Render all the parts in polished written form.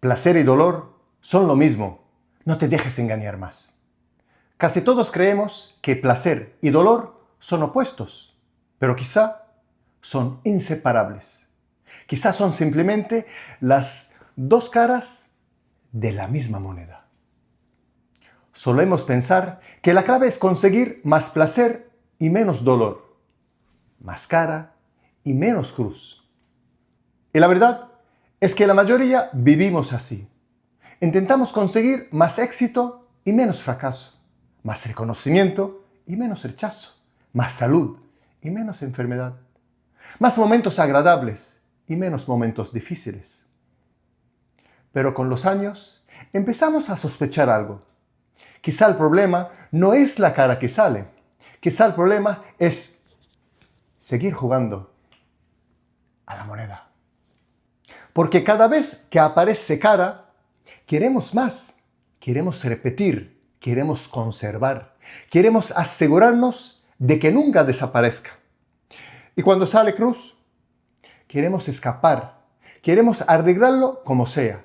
Placer y dolor son lo mismo. No te dejes engañar más. Casi todos creemos que placer y dolor son opuestos, pero quizá son inseparables. Quizá son simplemente las dos caras de la misma moneda. Solemos pensar que la clave es conseguir más placer y menos dolor, más cara y menos cruz. Y la verdad es que la mayoría vivimos así. Intentamos conseguir más éxito y menos fracaso, más reconocimiento y menos rechazo, más salud y menos enfermedad, más momentos agradables y menos momentos difíciles. Pero con los años empezamos a sospechar algo. Quizá el problema no es la cara que sale. Quizá el problema es seguir jugando a la moneda. Porque cada vez que aparece cara, queremos más, queremos repetir, queremos conservar, queremos asegurarnos de que nunca desaparezca. Y cuando sale cruz, queremos escapar, queremos arreglarlo como sea,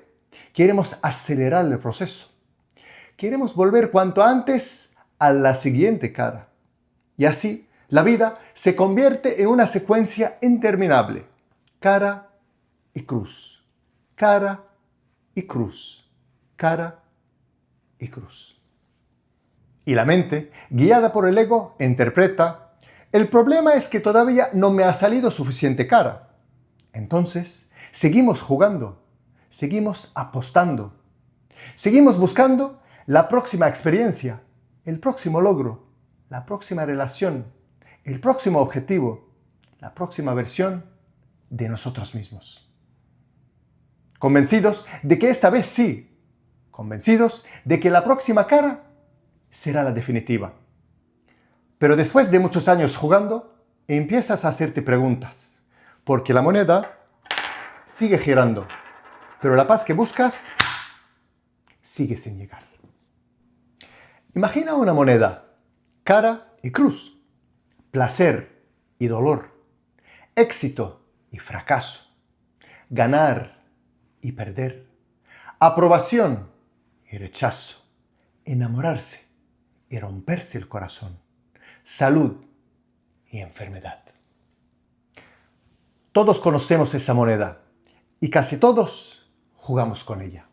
queremos acelerar el proceso. Queremos volver cuanto antes a la siguiente cara. Y así, la vida se convierte en una secuencia interminable. Cara y cruz. Cara y cruz. Cara y cruz. Y la mente, guiada por el ego, interpreta: el problema es que todavía no me ha salido suficiente cara. Entonces, seguimos jugando, seguimos apostando, seguimos buscando la próxima experiencia, el próximo logro, la próxima relación, el próximo objetivo, la próxima versión de nosotros mismos. Convencidos de que esta vez sí, convencidos de que la próxima cara será la definitiva. Pero después de muchos años jugando, empiezas a hacerte preguntas, porque la moneda sigue girando, pero la paz que buscas sigue sin llegar. Imagina una moneda, cara y cruz, placer y dolor, éxito y fracaso, ganar y perder, aprobación y rechazo, enamorarse y romperse el corazón, salud y enfermedad. Todos conocemos esa moneda y casi todos jugamos con ella.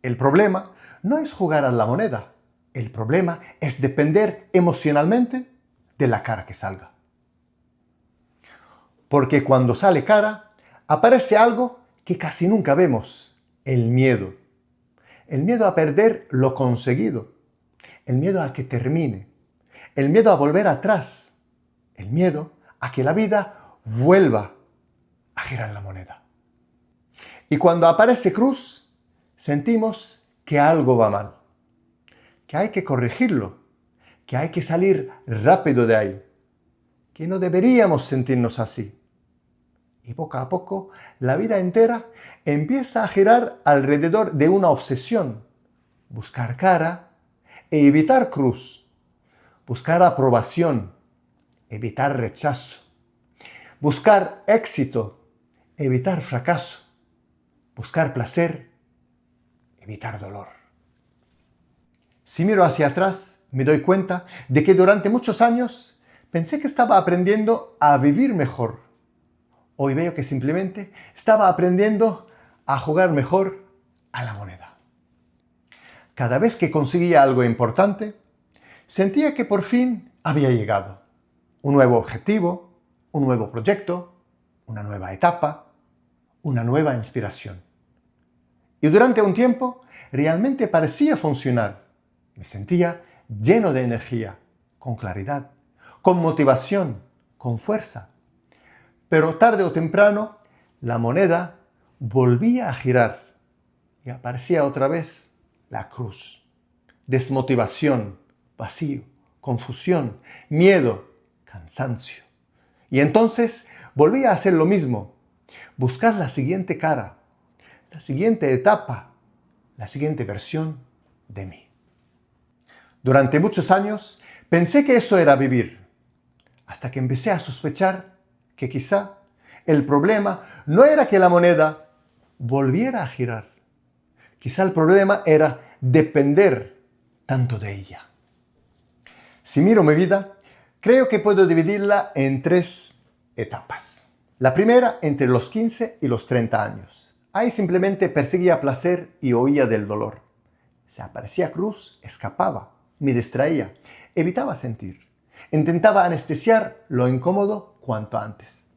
El problema no es jugar a la moneda. El problema es depender emocionalmente de la cara que salga. Porque cuando sale cara, aparece algo que casi nunca vemos: el miedo. El miedo a perder lo conseguido. El miedo a que termine. El miedo a volver atrás. El miedo a que la vida vuelva a girar la moneda. Y cuando aparece cruz, sentimos que algo va mal, que hay que corregirlo, que hay que salir rápido de ahí, que no deberíamos sentirnos así. Y poco a poco, la vida entera empieza a girar alrededor de una obsesión: buscar cara e evitar cruz, buscar aprobación, evitar rechazo, buscar éxito, evitar fracaso, buscar placer, evitar dolor. Si miro hacia atrás, me doy cuenta de que durante muchos años pensé que estaba aprendiendo a vivir mejor. Hoy veo que simplemente estaba aprendiendo a jugar mejor a la moneda. Cada vez que conseguía algo importante, sentía que por fin había llegado. Un nuevo objetivo, un nuevo proyecto, una nueva etapa, una nueva inspiración. Y durante un tiempo realmente parecía funcionar. Me sentía lleno de energía, con claridad, con motivación, con fuerza. Pero tarde o temprano, la moneda volvía a girar y aparecía otra vez la cruz. Desmotivación, vacío, confusión, miedo, cansancio. Y entonces volvía a hacer lo mismo, buscar la siguiente cara, la siguiente etapa, la siguiente versión de mí. Durante muchos años pensé que eso era vivir, hasta que empecé a sospechar que quizá el problema no era que la moneda volviera a girar, Quizá el problema era depender tanto de ella. Si miro mi vida, creo que puedo dividirla en 3 etapas. La primera entre los 15 y los 30 años. Ahí simplemente perseguía placer y huía del dolor. Si aparecía cruz, escapaba, me distraía, evitaba sentir. Intentaba anestesiar lo incómodo cuanto antes.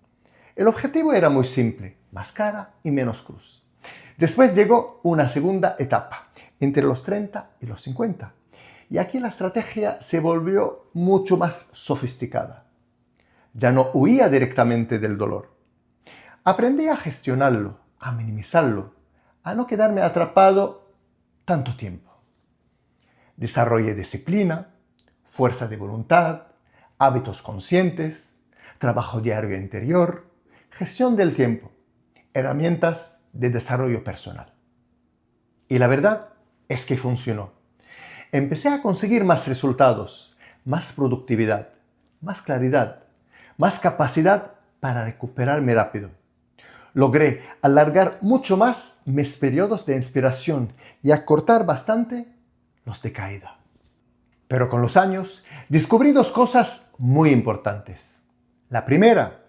El objetivo era muy simple, más cara y menos cruz. Después llegó una segunda etapa, entre los 30 y los 50. Y aquí la estrategia se volvió mucho más sofisticada. Ya no huía directamente del dolor. Aprendí a gestionarlo, a minimizarlo, a no quedarme atrapado tanto tiempo. Desarrollé disciplina, fuerza de voluntad, hábitos conscientes, trabajo diario interior, gestión del tiempo, herramientas de desarrollo personal. Y la verdad es que funcionó. Empecé a conseguir más resultados, más productividad, más claridad, más capacidad para recuperarme rápido. Logré alargar mucho más mis periodos de inspiración y acortar bastante los de caída. Pero con los años descubrí 2 cosas muy importantes. La primera,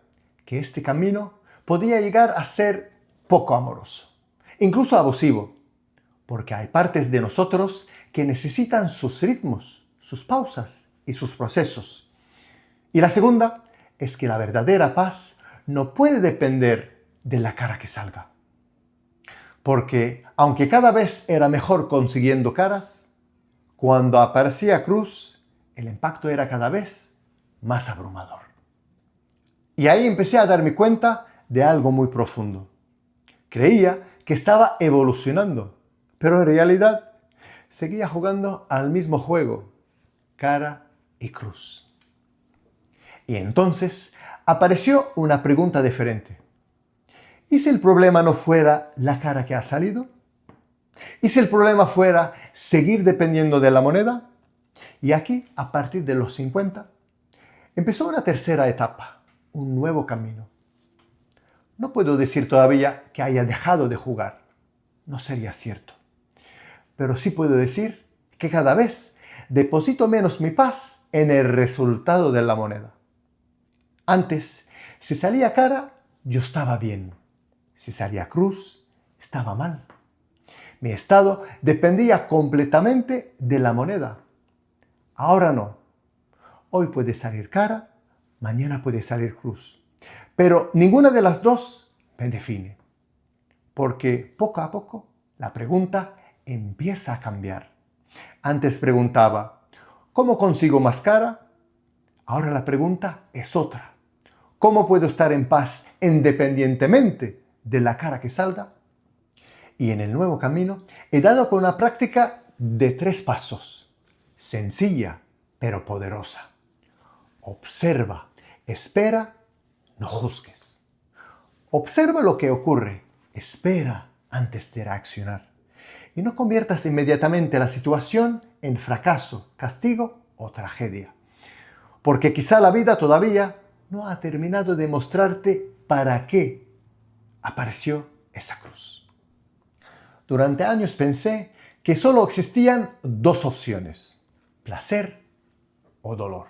que este camino podía llegar a ser poco amoroso, incluso abusivo, porque hay partes de nosotros que necesitan sus ritmos, sus pausas y sus procesos. Y la segunda es que la verdadera paz no puede depender de la cara que salga. Porque aunque cada vez era mejor consiguiendo caras, cuando aparecía cruz, el impacto era cada vez más abrumador. Y ahí empecé a darme cuenta de algo muy profundo. Creía que estaba evolucionando, pero en realidad seguía jugando al mismo juego, cara y cruz. Y entonces apareció una pregunta diferente. ¿Y si el problema no fuera la cara que ha salido? ¿Y si el problema fuera seguir dependiendo de la moneda? Y aquí, a partir de los 50, empezó una tercera etapa, un nuevo camino. No puedo decir todavía que haya dejado de jugar, no sería cierto. Pero sí puedo decir que cada vez deposito menos mi paz en el resultado de la moneda. Antes, si salía cara, yo estaba bien. Si salía cruz, estaba mal. Mi estado dependía completamente de la moneda. Ahora no. Hoy puede salir cara, mañana puede salir cruz. Pero ninguna de las dos me define. Porque poco a poco la pregunta empieza a cambiar. Antes preguntaba, ¿cómo consigo más cara? Ahora la pregunta es otra. ¿Cómo puedo estar en paz independientemente de la cara que salga? Y en el nuevo camino he dado con una práctica de 3 pasos, sencilla pero poderosa. Observa, espera, no juzgues. Observa lo que ocurre, espera antes de reaccionar. Y no conviertas inmediatamente la situación en fracaso, castigo o tragedia. Porque quizá la vida todavía no ha terminado de mostrarte para qué apareció esa cruz. Durante años pensé que solo existían 2 opciones, placer o dolor.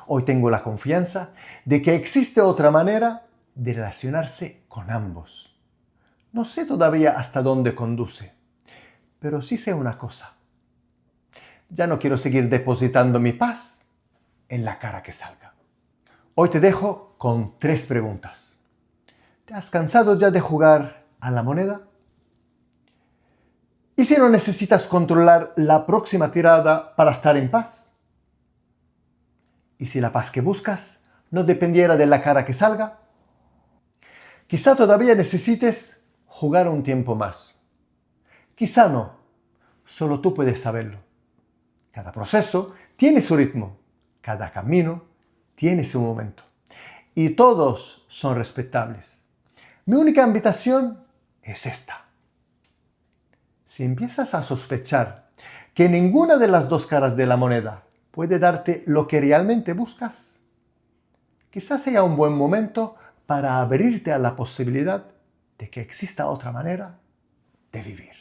Hoy tengo la confianza de que existe otra manera de relacionarse con ambos. No sé todavía hasta dónde conduce, pero sí sé una cosa. Ya no quiero seguir depositando mi paz en la cara que salga. Hoy te dejo con 3 preguntas. ¿Te has cansado ya de jugar a la moneda? ¿Y si no necesitas controlar la próxima tirada para estar en paz? ¿Y si la paz que buscas no dependiera de la cara que salga? Quizá todavía necesites jugar un tiempo más. Quizá no. Solo tú puedes saberlo. Cada proceso tiene su ritmo. Cada camino tiene su momento. Y todos son respetables. Mi única invitación es esta. Si empiezas a sospechar que ninguna de las 2 caras de la moneda puede darte lo que realmente buscas, quizás sea un buen momento para abrirte a la posibilidad de que exista otra manera de vivir.